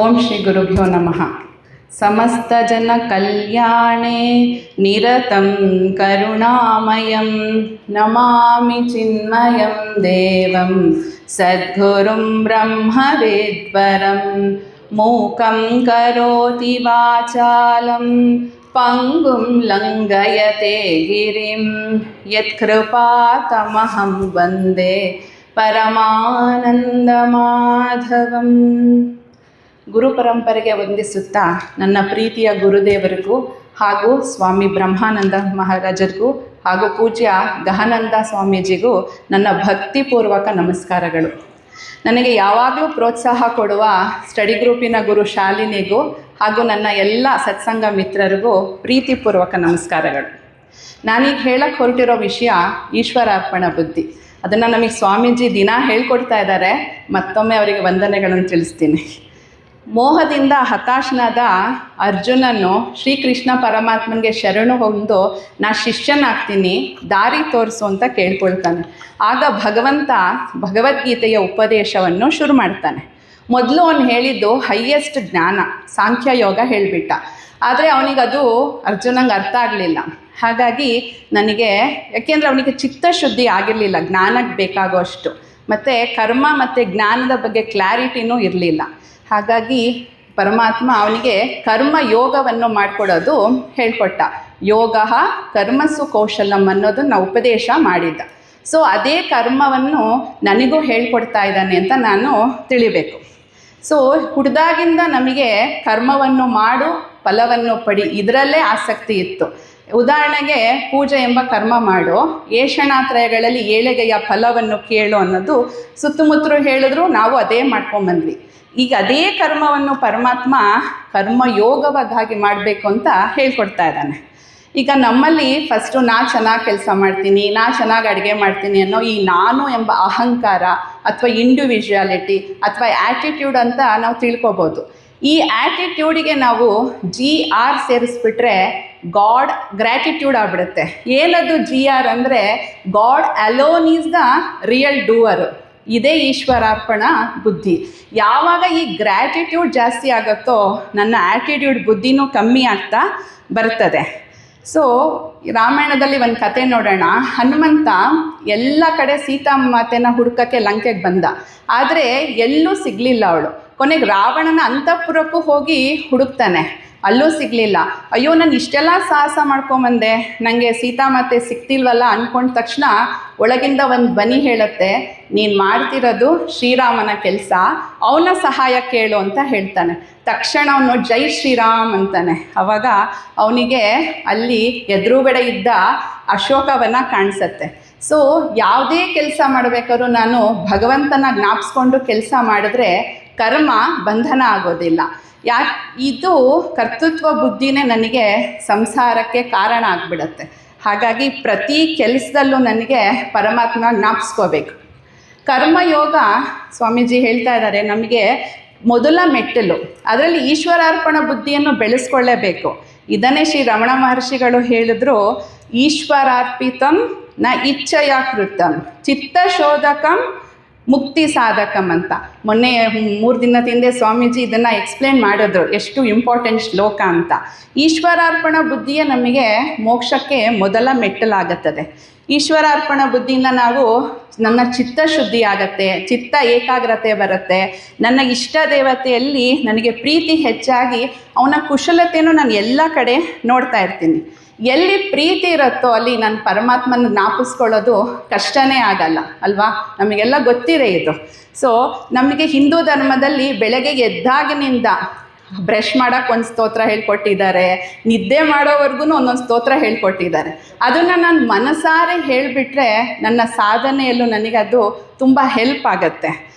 ಓಂ ಶ್ರೀ ಗುರುಭ್ಯೋ ನಮಃ. ಸಮಸ್ತ ಜನ ಕಲ್ಯಾಣೇ ನಿರತಂ ಕರುಣಾಮಯಂ ನಮಾಮಿ ಚಿನ್ಮಯಂ ದೇವಂ ಸದ್ಗುರುಂ ಬ್ರಹ್ಮವೇದ್ವರಂ ಮೂಕಂ ಕರೋತಿ ವಾಚಾಲಂ ಪಂಗುಂ ಲಂಘಯತೆ ಗಿರಿಂ ಯತ್ಕೃಪಾತಮಹಂ ವಂದೇ ಪರಮಾನಂದಮಾಧವಂ. ಗುರು ಪರಂಪರೆಗೆ ವಂದಿಸುತ್ತಾ ನನ್ನ ಪ್ರೀತಿಯ ಗುರುದೇವರಿಗೂ ಹಾಗೂ ಸ್ವಾಮಿ ಬ್ರಹ್ಮಾನಂದ ಮಹಾರಾಜರಿಗೂ ಹಾಗೂ ಪೂಜ್ಯ ಗಹನಂದ ಸ್ವಾಮೀಜಿಗೂ ನನ್ನ ಭಕ್ತಿಪೂರ್ವಕ ನಮಸ್ಕಾರಗಳು. ನನಗೆ ಯಾವಾಗಲೂ ಪ್ರೋತ್ಸಾಹ ಕೊಡುವ ಸ್ಟಡಿ ಗ್ರೂಪಿನ ಗುರು ಶಾಲಿನಿಗೂ ಹಾಗೂ ನನ್ನ ಎಲ್ಲ ಸತ್ಸಂಗ ಮಿತ್ರರಿಗೂ ಪ್ರೀತಿಪೂರ್ವಕ ನಮಸ್ಕಾರಗಳು. ನಾನೀಗ ಹೇಳಕ್ಕೆ ಹೊರಟಿರೋ ವಿಷಯ ಈಶ್ವರಾರ್ಪಣ ಬುದ್ಧಿ. ಅದನ್ನು ನಮಗೆ ಸ್ವಾಮೀಜಿ ದಿನ ಹೇಳ್ಕೊಡ್ತಾ ಇದ್ದಾರೆ. ಮತ್ತೊಮ್ಮೆ ಅವರಿಗೆ ವಂದನೆಗಳನ್ನು ತಿಳಿಸ್ತೀನಿ. ಮೋಹದಿಂದ ಹತಾಶನಾದ ಅರ್ಜುನನು ಶ್ರೀಕೃಷ್ಣ ಪರಮಾತ್ಮನಿಗೆ ಶರಣು ಹೊಂದು ನಾ ಶಿಷ್ಯನಾಗ್ತೀನಿ, ದಾರಿ ತೋರಿಸು ಅಂತ ಕೇಳ್ಕೊಳ್ತಾನೆ. ಆಗ ಭಗವಂತ ಭಗವದ್ಗೀತೆಯ ಉಪದೇಶವನ್ನು ಶುರು ಮಾಡ್ತಾನೆ. ಮೊದಲು ಅವನು ಹೇಳಿದ್ದು ಹೈಯೆಸ್ಟ್ ಜ್ಞಾನ, ಸಾಂಖ್ಯ ಯೋಗ ಹೇಳಿಬಿಟ್ಟ. ಆದರೆ ಅವನಿಗದು ಅರ್ಜುನಂಗೆ ಅರ್ಥ ಆಗಲಿಲ್ಲ. ಹಾಗಾಗಿ ಯಾಕೆಂದರೆ ಅವನಿಗೆ ಚಿತ್ತಶುದ್ಧಿ ಆಗಿರಲಿಲ್ಲ ಜ್ಞಾನಕ್ಕೆ ಬೇಕಾಗೋ ಅಷ್ಟು, ಮತ್ತು ಕರ್ಮ ಮತ್ತು ಜ್ಞಾನದ ಬಗ್ಗೆ ಕ್ಲಾರಿಟಿನೂ ಇರಲಿಲ್ಲ. ಹಾಗಾಗಿ ಪರಮಾತ್ಮ ಅವನಿಗೆ ಕರ್ಮ ಯೋಗವನ್ನು ಮಾಡಿಕೊಡೋದು ಹೇಳ್ಕೊಟ್ಟ. ಯೋಗ ಕರ್ಮಸು ಕೌಶಲಂ ಅನ್ನೋದನ್ನು ಉಪದೇಶ ಮಾಡಿದ್ದ. ಸೊ ಅದೇ ಕರ್ಮವನ್ನು ನನಗೂ ಹೇಳ್ಕೊಡ್ತಾ ಇದ್ದಾನೆ ಅಂತ ನಾನು ತಿಳಿಬೇಕು. ಸೊ ಹುಡ್ದಾಗಿಂದ ನಮಗೆ ಕರ್ಮವನ್ನು ಮಾಡು, ಫಲವನ್ನು ಪಡಿ, ಇದರಲ್ಲೇ ಆಸಕ್ತಿ ಇತ್ತು. ಉದಾಹರಣೆಗೆ ಪೂಜೆ ಎಂಬ ಕರ್ಮ ಮಾಡು, ಏಷಣಾತ್ರಯಗಳಲ್ಲಿ ಏಳೆಗೆಯ ಫಲವನ್ನು ಕೇಳು ಅನ್ನೋದು ಸುತ್ತಮುತ್ತಲು ಹೇಳಿದ್ರು, ನಾವು ಅದೇ ಮಾಡ್ಕೊಂಬಂದ್ವಿ. ಈಗ ಅದೇ ಕರ್ಮವನ್ನು ಪರಮಾತ್ಮ ಕರ್ಮಯೋಗವಾಗಿ ಮಾಡಬೇಕು ಅಂತ ಹೇಳ್ಕೊಡ್ತಾ ಇದ್ದಾನೆ. ಈಗ ನಮ್ಮಲ್ಲಿ ಫಸ್ಟು ನಾ ಚೆನ್ನಾಗಿ ಕೆಲಸ ಮಾಡ್ತೀನಿ, ನಾ ಚೆನ್ನಾಗಿ ಅಡುಗೆ ಮಾಡ್ತೀನಿ ಅನ್ನೋ ಈ ನಾನು ಎಂಬ ಅಹಂಕಾರ ಅಥವಾ ಇಂಡಿವಿಜುವಾಲಿಟಿ ಅಥವಾ ಆ್ಯಟಿಟ್ಯೂಡ್ ಅಂತ ನಾವು ತಿಳ್ಕೊಬೋದು. ಈ ಆ್ಯಟಿಟ್ಯೂಡಿಗೆ ನಾವು GR ಸೇರಿಸ್ಬಿಟ್ರೆ ಗಾಡ್ ಗ್ರ್ಯಾಟಿಟ್ಯೂಡ್ ಆಗ್ಬಿಡುತ್ತೆ. ಏನದು GR ಅಂದರೆ god alone is the real doer. ಇದೇ ಈಶ್ವರಾರ್ಪಣ ಬುದ್ಧಿ. ಯಾವಾಗ ಈ ಗ್ರ್ಯಾಟಿಟ್ಯೂಡ್ ಜಾಸ್ತಿ ಆಗುತ್ತೋ ನನ್ನ ಆ್ಯಟಿಟ್ಯೂಡ್ ಬುದ್ಧಿನೂ ಕಮ್ಮಿ ಆಗ್ತಾ ಬರ್ತದೆ. ಸೊ ರಾಮಾಯಣದಲ್ಲಿ ಒಂದು ಕತೆ ನೋಡೋಣ. ಹನುಮಂತ ಎಲ್ಲ ಕಡೆ ಸೀತಾಮಾತೆನ ಹುಡುಕಕ್ಕೆ ಲಂಕೆಗೆ ಬಂದ, ಆದರೆ ಎಲ್ಲೂ ಸಿಗಲಿಲ್ಲ ಅವಳು. ಕೊನೆಗೆ ರಾವಣನ ಅಂತಃಪುರಕ್ಕೂ ಹೋಗಿ ಹುಡುಕ್ತಾನೆ, ಅಲ್ಲೂ ಸಿಗಲಿಲ್ಲ. ಅಯ್ಯೋ ನಾನು ಇಷ್ಟೆಲ್ಲ ಸಾಹಸ ಮಾಡ್ಕೊಂಬಂದೆ, ನನಗೆ ಸೀತಾಮಾತೆ ಸಿಗ್ತಿಲ್ವಲ್ಲ ಅಂದ್ಕೊಂಡ ತಕ್ಷಣ ಒಳಗಿಂದ ಒಂದು ಧ್ವನಿ ಹೇಳುತ್ತೆ, ನೀನು ಮಾಡ್ತಿರೋದು ಶ್ರೀರಾಮನ ಕೆಲಸ, ಅವನ ಸಹಾಯ ಕೇಳು ಅಂತ ಹೇಳ್ತಾನೆ. ತಕ್ಷಣ ಅವನು ಜೈ ಶ್ರೀರಾಮ್ ಅಂತಾನೆ. ಆವಾಗ ಅವನಿಗೆ ಅಲ್ಲಿ ಎದುರುಗಡೆ ಇದ್ದ ಅಶೋಕವನ ಕಾಣಿಸತ್ತೆ. ಸೊ ಯಾವುದೇ ಕೆಲಸ ಮಾಡಬೇಕಾದ್ರೂ ನಾನು ಭಗವಂತನ ಜ್ಞಾಪಿಸ್ಕೊಂಡು ಕೆಲಸ ಮಾಡಿದ್ರೆ ಕರ್ಮ ಬಂಧನ ಆಗೋದಿಲ್ಲ. ಇದು ಕರ್ತೃತ್ವ ಬುದ್ಧಿನೇ ನನಗೆ ಸಂಸಾರಕ್ಕೆ ಕಾರಣ ಆಗಿಬಿಡತ್ತೆ. ಹಾಗಾಗಿ ಪ್ರತಿ ಕೆಲಸದಲ್ಲೂ ನನಗೆ ಪರಮಾತ್ಮ ಜ್ಞಾಪಿಸ್ಕೋಬೇಕು. ಕರ್ಮಯೋಗ ಸ್ವಾಮೀಜಿ ಹೇಳ್ತಾ ಇದ್ದಾರೆ ನಮಗೆ ಮೊದಲ ಮೆಟ್ಟಲು. ಅದರಲ್ಲಿ ಈಶ್ವರಾರ್ಪಣ ಬುದ್ಧಿಯನ್ನು ಬೆಳೆಸ್ಕೊಳ್ಳೇಬೇಕು. ಇದನ್ನೇ ಶ್ರೀ ರಮಣ ಮಹರ್ಷಿಗಳು ಹೇಳಿದ್ರು, ಈಶ್ವರಾರ್ಪಿತಂ ನ ಇಚ್ಛಯ ಕೃತಂ ಚಿತ್ತಶೋಧಕಂ ಮುಕ್ತಿ ಸಾಧಕಂ ಅಂತ. ಮೊನ್ನೆ 3 ದಿನದ ಹಿಂದೆ ಸ್ವಾಮೀಜಿ ಇದನ್ನು ಎಕ್ಸ್ಪ್ಲೇನ್ ಮಾಡಿದ್ರು, ಎಷ್ಟು ಇಂಪಾರ್ಟೆಂಟ್ ಶ್ಲೋಕ ಅಂತ. ಈಶ್ವರಾರ್ಪಣ ಬುದ್ಧಿಯೇ ನಮಗೆ ಮೋಕ್ಷಕ್ಕೆ ಮೊದಲ ಮೆಟ್ಟಲಾಗುತ್ತದೆ. ಈಶ್ವರಾರ್ಪಣ ಬುದ್ಧಿಯಿಂದ ನನ್ನ ಚಿತ್ತಶುದ್ಧಿ ಆಗತ್ತೆ, ಚಿತ್ತ ಏಕಾಗ್ರತೆ ಬರುತ್ತೆ, ನನ್ನ ಇಷ್ಟ ದೇವತೆಯಲ್ಲಿ ನನಗೆ ಪ್ರೀತಿ ಹೆಚ್ಚಾಗಿ ಅವನ ಕುಶಲತೆಯೂ ನಾನು ಎಲ್ಲ ಕಡೆ ನೋಡ್ತಾ ಇರ್ತೀನಿ. ಎಲ್ಲಿ ಪ್ರೀತಿ ಇರುತ್ತೋ ಅಲ್ಲಿ ನಾನು ಪರಮಾತ್ಮನ ಜ್ಞಾಪಿಸ್ಕೊಳ್ಳೋದು ಕಷ್ಟನೇ ಆಗಲ್ಲ ಅಲ್ವಾ? ನಮಗೆಲ್ಲ ಗೊತ್ತಿದೆ ಇದು. ಸೊ ನಮಗೆ ಹಿಂದೂ ಧರ್ಮದಲ್ಲಿ ಬೆಳಗ್ಗೆ ಎದ್ದಾಗಿನಿಂದ ಬ್ರಷ್ ಮಾಡೋಕ್ಕೆ ಒಂದು ಸ್ತೋತ್ರ ಹೇಳ್ಕೊಟ್ಟಿದ್ದಾರೆ, ನಿದ್ದೆ ಮಾಡೋವರೆಗೂ ಒಂದೊಂದು ಸ್ತೋತ್ರ ಹೇಳ್ಕೊಟ್ಟಿದ್ದಾರೆ. ಅದನ್ನು ನಾನು ಮನಸಾರೆ ಹೇಳಿಬಿಟ್ರೆ ನನ್ನ ಸಾಧನೆಯಲ್ಲೂ ನನಗದು ತುಂಬ ಹೆಲ್ಪ್ ಆಗುತ್ತೆ.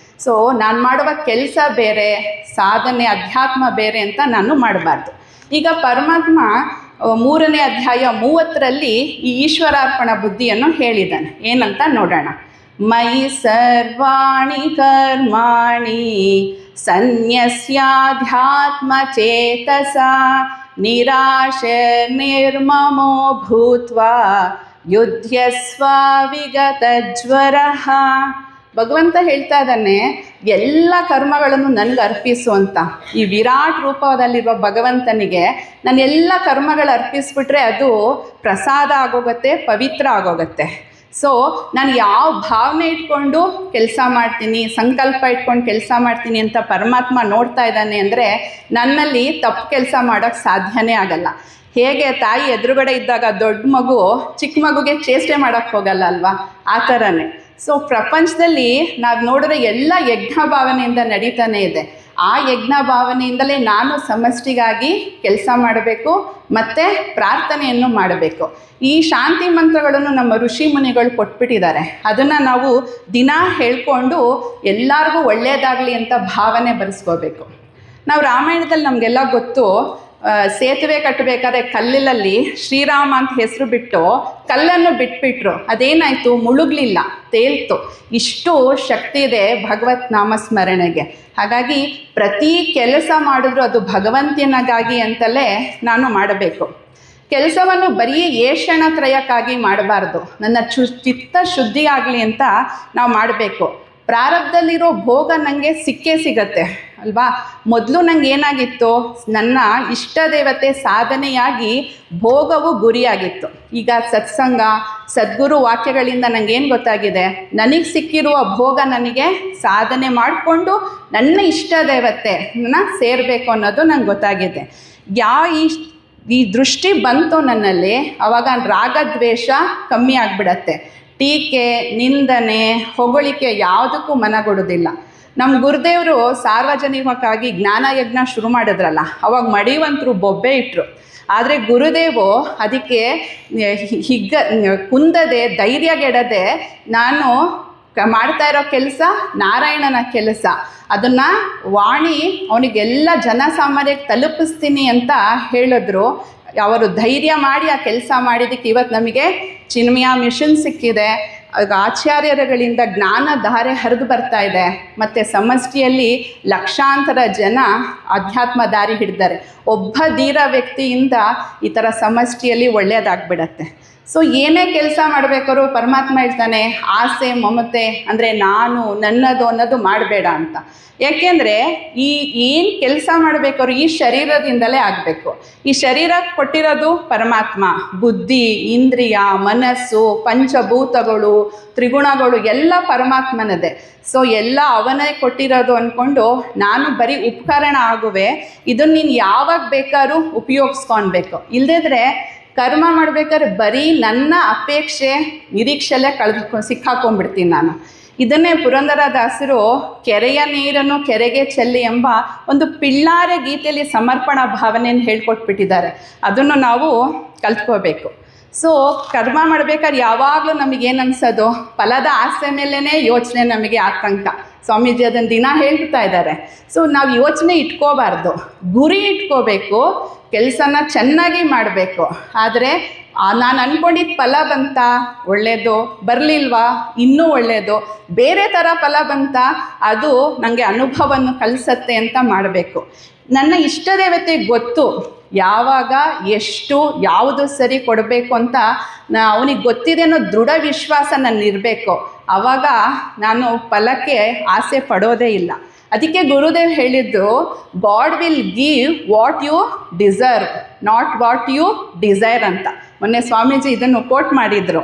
ಸೊ ನಾನು ಮಾಡುವ ಕೆಲಸ ಬೇರೆ, ಸಾಧನೆ ಅಧ್ಯಾತ್ಮ ಬೇರೆ ಅಂತ ನಾನು ಮಾಡಬಾರ್ದು. ಈಗ ಪರಮಾತ್ಮ 3ನೇ ಅಧ್ಯಾಯ 30ರಲ್ಲಿ ಈ ಈಶ್ವರಾರ್ಪಣ ಬುದ್ಧಿಯನ್ನು ಹೇಳಿದ್ದಾನೆ. ಏನಂತ ನೋಡೋಣ. ಮಯಿ ಸರ್ವಾಣಿ ಕರ್ಮಾಣಿ ಸನ್ಯಸ್ಯಾಧ್ಯಾತ್ಮ ಚೇತಸ ನಿರಾಶೈರ್ನಿರ್ಮಮೋ ಭೂತ್ವಾ ಯುಧ್ಯಸ್ವ ವಿಗತಜ್ವರಃ ಭಗವಂತ ಹೇಳ್ತಾ ಇದ್ದಾನೆ ಎಲ್ಲ ಕರ್ಮಗಳನ್ನು ನನಗೆ ಅರ್ಪಿಸು ಅಂತ. ಈ ವಿರಾಟ್ ರೂಪದಲ್ಲಿರುವ ಭಗವಂತನಿಗೆ ನಾನು ಎಲ್ಲ ಕರ್ಮಗಳು ಅರ್ಪಿಸ್ಬಿಟ್ರೆ ಅದು ಪ್ರಸಾದ ಆಗೋಗುತ್ತೆ, ಪವಿತ್ರ ಆಗೋಗುತ್ತೆ. ಸೊ ನಾನು ಯಾವ ಭಾವನೆ ಇಟ್ಕೊಂಡು ಕೆಲಸ ಮಾಡ್ತೀನಿ, ಸಂಕಲ್ಪ ಇಟ್ಕೊಂಡು ಕೆಲಸ ಮಾಡ್ತೀನಿ ಅಂತ ಪರಮಾತ್ಮ ನೋಡ್ತಾ ಇದ್ದಾನೆ ಅಂದರೆ ನನ್ನಲ್ಲಿ ತಪ್ಪು ಕೆಲಸ ಮಾಡೋಕ್ಕೆ ಸಾಧ್ಯನೇ ಆಗಲ್ಲ. ಹೇಗೆ ತಾಯಿ ಎದುರುಗಡೆ ಇದ್ದಾಗ ದೊಡ್ಡ ಮಗು ಚಿಕ್ಕ ಮಗುಗೆ ಚೇಷ್ಟೆ ಮಾಡೋಕ್ಕೆ ಹೋಗಲ್ಲ ಅಲ್ವಾ, ಆ ಥರನೇ. ಸೊ ಪ್ರಪಂಚದಲ್ಲಿ ನಾವು ನೋಡಿದ್ರೆ ಎಲ್ಲ ಯಜ್ಞ ಭಾವನೆಯಿಂದ ನಡೀತಾನೆ ಇದೆ. ಆ ಯಜ್ಞ ಭಾವನೆಯಿಂದಲೇ ನಾನು ಸಮಷ್ಟಿಗಾಗಿ ಕೆಲಸ ಮಾಡಬೇಕು ಮತ್ತು ಪ್ರಾರ್ಥನೆಯನ್ನು ಮಾಡಬೇಕು. ಈ ಶಾಂತಿ ಮಂತ್ರಗಳನ್ನು ನಮ್ಮ ಋಷಿ ಮುನಿಗಳು ಕೊಟ್ಬಿಟ್ಟಿದ್ದಾರೆ. ಅದನ್ನು ನಾವು ದಿನ ಹೇಳ್ಕೊಂಡು ಎಲ್ಲರಿಗೂ ಒಳ್ಳೆಯದಾಗಲಿ ಅಂತ ಭಾವನೆ ಬರೆಸ್ಕೋಬೇಕು. ನಾವು ರಾಮಾಯಣದಲ್ಲಿ ನಮಗೆಲ್ಲ ಗೊತ್ತು, ಸೇತುವೆ ಕಟ್ಟಬೇಕಾದ್ರೆ ಕಲ್ಲಲ್ಲಿ ಶ್ರೀರಾಮ ಅಂತ ಹೆಸರು ಬಿಟ್ಟು ಕಲ್ಲನ್ನು ಬಿಟ್ಬಿಟ್ರು. ಅದೇನಾಯಿತು? ಮುಳುಗಲಿಲ್ಲ, ತೇಲ್ತು. ಇಷ್ಟು ಶಕ್ತಿ ಇದೆ ಭಗವತ್ ನಾಮಸ್ಮರಣೆಗೆ. ಹಾಗಾಗಿ ಪ್ರತಿ ಕೆಲಸ ಮಾಡಿದ್ರು ಅದು ಭಗವಂತನಿಗಾಗಿ ಅಂತಲೇ ನಾನು ಮಾಡಬೇಕು. ಕೆಲಸವನ್ನು ಬರೀ ಏಷಣತ್ರಯಕ್ಕಾಗಿ ಮಾಡಬಾರ್ದು, ನನ್ನ ಚಿತ್ತ ಶುದ್ಧಿ ಆಗಲಿ ಅಂತ ನಾವು ಮಾಡಬೇಕು. ಪ್ರಾರಬ್ಧದಲ್ಲಿರೋ ಭೋಗ ನನಗೆ ಸಿಕ್ಕೇ ಸಿಗತ್ತೆ ಅಲ್ವಾ. ಮೊದಲು ನಂಗೆ ಏನಾಗಿತ್ತು, ನನ್ನ ಇಷ್ಟ ದೇವತೆ ಸಾಧನೆಯಾಗಿ ಭೋಗವು ಗುರಿಯಾಗಿತ್ತು. ಈಗ ಸತ್ಸಂಗ ಸದ್ಗುರು ವಾಕ್ಯಗಳಿಂದ ನನಗೇನು ಗೊತ್ತಾಗಿದೆ, ನನಗೆ ಸಿಕ್ಕಿರುವ ಭೋಗ ನನಗೆ ಸಾಧನೆ ಮಾಡಿಕೊಂಡು ನನ್ನ ಇಷ್ಟ ದೇವತೆನ ಸೇರಬೇಕು ಅನ್ನೋದು ನಂಗೆ ಗೊತ್ತಾಗಿದೆ. ಈ ದೃಷ್ಟಿ ಬಂತು ನನ್ನಲ್ಲಿ, ಆವಾಗ ರಾಗದ್ವೇಷ ಕಮ್ಮಿ ಆಗಿಬಿಡತ್ತೆ. ಟೀಕೆ, ನಿಂದನೆ, ಹೊಗಳಿಕೆ ಯಾವುದಕ್ಕೂ ಮನಗೊಡೋದಿಲ್ಲ. ನಮ್ಮ ಗುರುದೇವರು ಸಾರ್ವಜನಿಕವಾಗಿ ಜ್ಞಾನಯಜ್ಞ ಶುರು ಮಾಡಿದ್ರಲ್ಲ, ಅವಾಗ ಮಡಿವಂತರು ಬೊಬ್ಬೆ ಇಟ್ಟರು. ಆದರೆ ಗುರುದೇವು ಅದಕ್ಕೆ ಕುಂದದೆ, ಧೈರ್ಯಗೆಡದೆ, ನಾನು ಮಾಡ್ತಾ ಇರೋ ಕೆಲಸ ನಾರಾಯಣನ ಕೆಲಸ, ಅದನ್ನು ವಾಣಿ ಅವನಿಗೆಲ್ಲ ಜನಸಾಮಾನ್ಯಕ್ಕೆ ತಲುಪಿಸ್ತೀನಿ ಅಂತ ಹೇಳಿದ್ರು. ಅವರು ಧೈರ್ಯ ಮಾಡಿ ಆ ಕೆಲಸ ಮಾಡಿದ್ದಕ್ಕೆ ಇವತ್ತು ನಮಗೆ ಚಿನ್ಮಯ ಮಿಷನ್ ಸಿಕ್ಕಿದೆ. ಆಚಾರ್ಯರುಗಳಿಂದ ಜ್ಞಾನಧಾರೆ ಹರಿದು ಬರ್ತಾ ಇದೆ. ಮತ್ತು ಸಮಷ್ಟಿಯಲ್ಲಿ ಲಕ್ಷಾಂತರ ಜನ ಅಧ್ಯಾತ್ಮ ದಾರಿ ಹಿಡಿದಾರೆ. ಒಬ್ಬ ಧೀರ ವ್ಯಕ್ತಿಯಿಂದ ಈ ಥರ ಸಮಷ್ಟಿಯಲ್ಲಿ ಒಳ್ಳೆಯದಾಗ್ಬಿಡತ್ತೆ. ಸೊ ಏನೇ ಕೆಲಸ ಮಾಡಬೇಕಾದ್ರೂ ಪರಮಾತ್ಮ ಹೇಳ್ತಾನೆ, ಆಸೆ ಮಮತೆ ಅಂದರೆ ನಾನು ನನ್ನದು ಅನ್ನೋದು ಮಾಡಬೇಡ ಅಂತ. ಯಾಕೆಂದರೆ ಏನು ಕೆಲಸ ಮಾಡಬೇಕಾದ್ರೂ ಈ ಶರೀರದಿಂದಲೇ ಆಗಬೇಕು. ಈ ಶರೀರ ಕೊಟ್ಟಿರೋದು ಪರಮಾತ್ಮ. ಬುದ್ಧಿ, ಇಂದ್ರಿಯ, ಮನಸ್ಸು, ಪಂಚಭೂತಗಳು, ತ್ರಿಗುಣಗಳು ಎಲ್ಲ ಪರಮಾತ್ಮನದೇ. ಸೊ ಎಲ್ಲ ಅವನೇ ಕೊಟ್ಟಿರೋದು ಅಂದ್ಕೊಂಡು ನಾನು ಬರೀ ಉಪಕರಣ ಆಗುವೆ. ಇದನ್ನು ನೀನು ಯಾವಾಗ ಬೇಕಾದ್ರೂ ಉಪಯೋಗಿಸ್ಕೊಳ್ಬೇಕು. ಇಲ್ಲದಿದ್ರೆ ಕರ್ಮ ಮಾಡಬೇಕಾದ್ರೆ ಬರೀ ನನ್ನ ಅಪೇಕ್ಷೆ ನಿರೀಕ್ಷೆಲ್ಲೇ ಸಿಕ್ಕಾಕೊಂಡ್ಬಿಡ್ತೀನಿ ನಾನು. ಇದನ್ನೇ ಪುರಂದರದಾಸರು ಕೆರೆಯ ನೀರನ್ನು ಕೆರೆಗೆ ಚೆಲ್ಲಿ ಎಂಬ ಒಂದು ಪಿಳ್ಳಾರ ಗೀತೆಯಲ್ಲಿ ಸಮರ್ಪಣಾ ಭಾವನೆಯನ್ನು ಹೇಳ್ಕೊಟ್ಬಿಟ್ಟಿದ್ದಾರೆ. ಅದನ್ನು ನಾವು ಕಲ್ತ್ಕೋಬೇಕು. ಸೊ ಕರ್ಮ ಮಾಡಬೇಕಾದ್ರೆ ಯಾವಾಗಲೂ ನಮಗೇನು ಅನ್ಸೋದು, ಫಲದ ಆಸೆ ಮೇಲೇ ಯೋಚನೆ ನಮಗೆ ಆತಂಕ. ಸ್ವಾಮೀಜಿ ಅದನ್ನು ದಿನ ಹೇಳ್ತಾ ಇದ್ದಾರೆ. ಸೊ ನಾವು ಯೋಚನೆ ಇಟ್ಕೋಬಾರ್ದು, ಗುರಿ ಇಟ್ಕೋಬೇಕು, ಕೆಲಸನ ಚೆನ್ನಾಗಿ ಮಾಡಬೇಕು. ಆದರೆ ನಾನು ಅಂದ್ಕೊಂಡಿದ್ದ ಫಲ ಬಂತ, ಒಳ್ಳೆಯದು. ಬರಲಿಲ್ವಾ, ಇನ್ನೂ ಒಳ್ಳೆಯದು. ಬೇರೆ ಥರ ಫಲ ಬಂತ, ಅದು ನನಗೆ ಅನುಭವವನ್ನು ಕಲಿಸತ್ತೆ ಅಂತ ಮಾಡಬೇಕು. ನನ್ನ ಇಷ್ಟ ದೇವತೆಗೆ ಗೊತ್ತು ಯಾವಾಗ ಎಷ್ಟು ಯಾವುದು ಸರಿ ಕೊಡಬೇಕು ಅಂತ ಅವನಿಗೆ ಗೊತ್ತಿದೆ ಅನ್ನೋ ದೃಢ ವಿಶ್ವಾಸ ನನ್ನಿರಬೇಕು. ಆವಾಗ ನಾನು ಫಲಕ್ಕೆ ಆಸೆ ಪಡೋದೇ ಇಲ್ಲ. ಅದಕ್ಕೆ ಗುರುದೇವ್ ಹೇಳಿದ್ದು, God will give what you deserve, not what you desire ಅಂತ. ಮೊನ್ನೆ ಸ್ವಾಮೀಜಿ ಇದನ್ನು ಕೋಟ್ ಮಾಡಿದರು.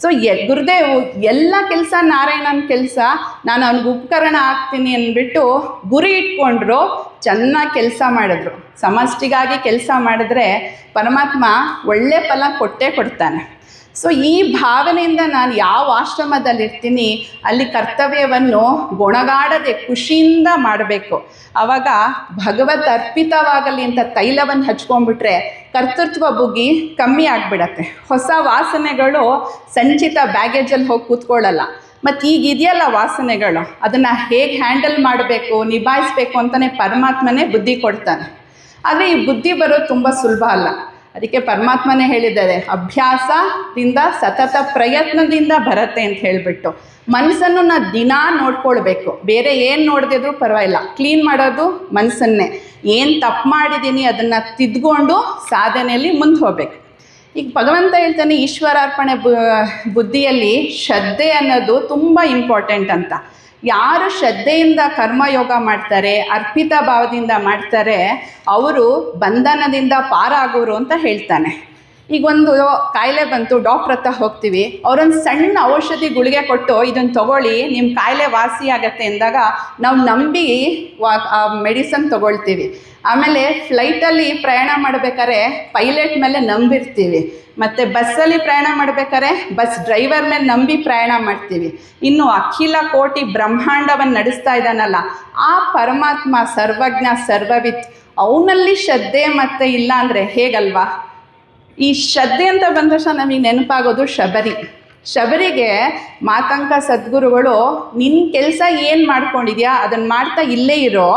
ಸೊ ಗುರುದೇವ್ ಎಲ್ಲ ಕೆಲಸ ನಾರಾಯಣನ ಕೆಲಸ, ನಾನು ಅವ್ನಿಗೆ ಉಪಕರಣ ಆಗ್ತೀನಿ ಅಂದ್ಬಿಟ್ಟು ಗುರಿ ಇಟ್ಕೊಂಡ್ರು, ಚೆನ್ನಾಗಿ ಕೆಲಸ ಮಾಡಿದ್ರು. ಸಮಷ್ಟಿಗಾಗಿ ಕೆಲಸ ಮಾಡಿದ್ರೆ ಪರಮಾತ್ಮ ಒಳ್ಳೆ ಫಲ ಕೊಟ್ಟೇ ಕೊಡ್ತಾನೆ. ಸೊ ಈ ಭಾವನೆಯಿಂದ ನಾನು ಯಾವ ಆಶ್ರಮದಲ್ಲಿರ್ತೀನಿ ಅಲ್ಲಿ ಕರ್ತವ್ಯವನ್ನು ಗೊಣಗಾಡದೆ ಖುಷಿಯಿಂದ ಮಾಡಬೇಕು. ಆವಾಗ ಭಗವತ್ ಅರ್ಪಿತವಾಗಲಿ ಅಂತ ತೈಲವನ್ನು ಹಚ್ಕೊಂಡ್ಬಿಟ್ರೆ ಕರ್ತೃತ್ವ ಬುಗ್ಗಿ ಕಮ್ಮಿ ಆಗಿಬಿಡತ್ತೆ. ಹೊಸ ವಾಸನೆಗಳು ಸಂಚಿತ ಬ್ಯಾಗೇಜಲ್ಲಿ ಹೋಗಿ ಕೂತ್ಕೊಳ್ಳಲ್ಲ. ಮತ್ತು ಈಗ ಇದೆಯಲ್ಲ ವಾಸನೆಗಳು, ಅದನ್ನು ಹೇಗೆ ಹ್ಯಾಂಡಲ್ ಮಾಡಬೇಕು, ನಿಭಾಯಿಸಬೇಕು ಅಂತಲೇ ಪರಮಾತ್ಮನೇ ಬುದ್ಧಿ ಕೊಡ್ತಾನೆ. ಆದರೆ ಈ ಬುದ್ಧಿ ಬರೋದು ತುಂಬ ಸುಲಭ ಅಲ್ಲ. ಅದಕ್ಕೆ ಪರಮಾತ್ಮನೇ ಹೇಳಿದ್ದಾರೆ, ಅಭ್ಯಾಸದಿಂದ ಸತತ ಪ್ರಯತ್ನದಿಂದ ಬರತ್ತೆ ಅಂತ ಹೇಳಿಬಿಟ್ಟು. ಮನಸ್ಸನ್ನು ನಾನು ದಿನ ನೋಡ್ಕೊಳ್ಬೇಕು. ಬೇರೆ ಏನು ನೋಡ್ದಿದ್ರೂ ಪರವಾಗಿಲ್ಲ, ಕ್ಲೀನ್ ಮಾಡೋದು ಮನಸ್ಸನ್ನೇ. ಏನು ತಪ್ಪು ಮಾಡಿದ್ದೀನಿ ಅದನ್ನು ತಿದ್ಕೊಂಡು ಸಾಧನೆಯಲ್ಲಿ ಮುಂದೆ ಹೋಗ್ಬೇಕು. ಈಗ ಭಗವಂತ ಹೇಳ್ತಾನೆ, ಈಶ್ವರಾರ್ಪಣೆ ಬುದ್ಧಿಯಲ್ಲಿ ಶ್ರದ್ಧೆ ಅನ್ನೋದು ತುಂಬ ಇಂಪಾರ್ಟೆಂಟ್ ಅಂತ. ಯಾರು ಶ್ರದ್ಧೆಯಿಂದ ಕರ್ಮಯೋಗ ಮಾಡ್ತಾರೆ, ಅರ್ಪಿತ ಭಾವದಿಂದ ಮಾಡ್ತಾರೆ, ಅವರು ಬಂಧನದಿಂದ ಪಾರಾಗೋರು ಅಂತ ಹೇಳ್ತಾನೆ. ಈಗ ಒಂದು ಕಾಯಿಲೆ ಬಂತು, ಡಾಕ್ಟ್ರ್ ಹತ್ರ ಹೋಗ್ತೀವಿ, ಅವರೊಂದು ಸಣ್ಣ ಔಷಧಿ ಗುಳಿಗೆ ಕೊಟ್ಟು ಇದನ್ನು ತೊಗೊಳ್ಳಿ ನಿಮ್ಮ ಕಾಯಿಲೆ ವಾಸಿ ಆಗತ್ತೆ ಅಂದಾಗ ನಾವು ನಂಬಿ ಮೆಡಿಸನ್ ತೊಗೊಳ್ತೀವಿ. ಆಮೇಲೆ ಫ್ಲೈಟಲ್ಲಿ ಪ್ರಯಾಣ ಮಾಡಬೇಕಾದ್ರೆ ಪೈಲಟ್ ಮೇಲೆ ನಂಬಿರ್ತೀವಿ, ಮತ್ತು ಬಸ್ಸಲ್ಲಿ ಪ್ರಯಾಣ ಮಾಡಬೇಕಾದ್ರೆ ಬಸ್ ಡ್ರೈವರ್ ಮೇಲೆ ನಂಬಿ ಪ್ರಯಾಣ ಮಾಡ್ತೀವಿ. ಇನ್ನು ಅಖಿಲ ಕೋಟಿ ಬ್ರಹ್ಮಾಂಡವನ್ನು ನಡೆಸ್ತಾ ಇದ್ದಾನಲ್ಲ ಆ ಪರಮಾತ್ಮ ಸರ್ವಜ್ಞ ಸರ್ವವಿತ್, ಅವನಲ್ಲಿ ಶ್ರದ್ಧೆ ಮತ್ತು ಇಲ್ಲ ಅಂದರೆ ಹೇಗಲ್ವಾ? ಈ ಶ್ರದ್ಧೆ ಅಂತ ಬಂದ ತಕ್ಷಣ ನಮಗೆ ನೆನಪಾಗೋದು ಶಬರಿಗೆ ಮಾತಂಕ ಸದ್ಗುರುಗಳು ನಿನ್ನ ಕೆಲಸ ಏನು ಮಾಡ್ಕೊಂಡಿದ್ಯಾ ಅದನ್ನು ಮಾಡ್ತಾ ಇಲ್ಲೇ ಇರೋ,